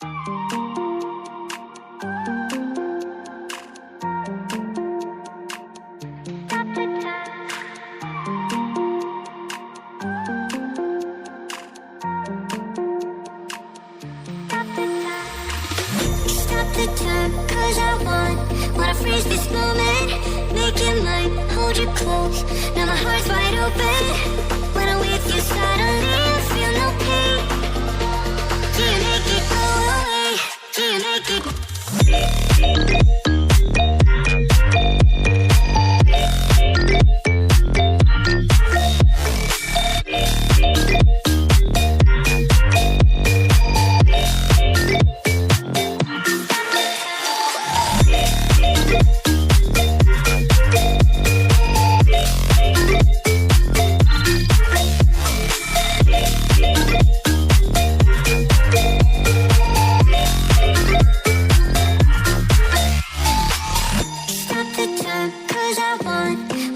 The time, cause I wanna freeze this moment, make it mine, hold you close, now my heart's wide open. When I'm with you suddenly I feel no pain. Do you make it go away? Do you make it?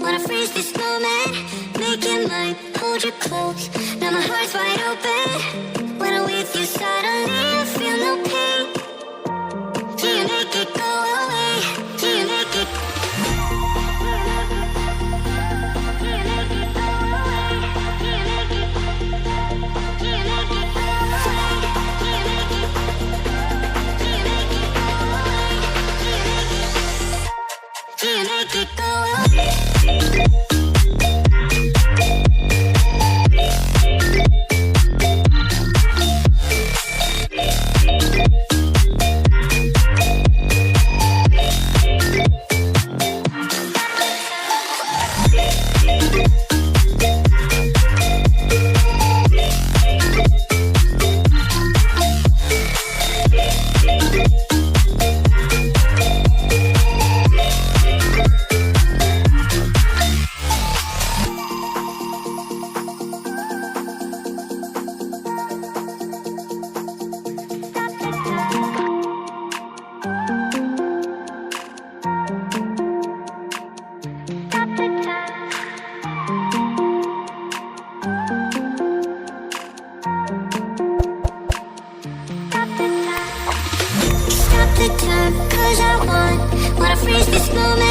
Wanna freeze this moment, make it mine, hold you close, now my heart's wide open. When I'm with you suddenly I feel no pain. Do you make it go away? Do you make it? Do you make it go away? Do you make it? Do you make it go away? Do you make it? Do you make it go away? Do you make it go away? The time, cause I wanna freeze this moment.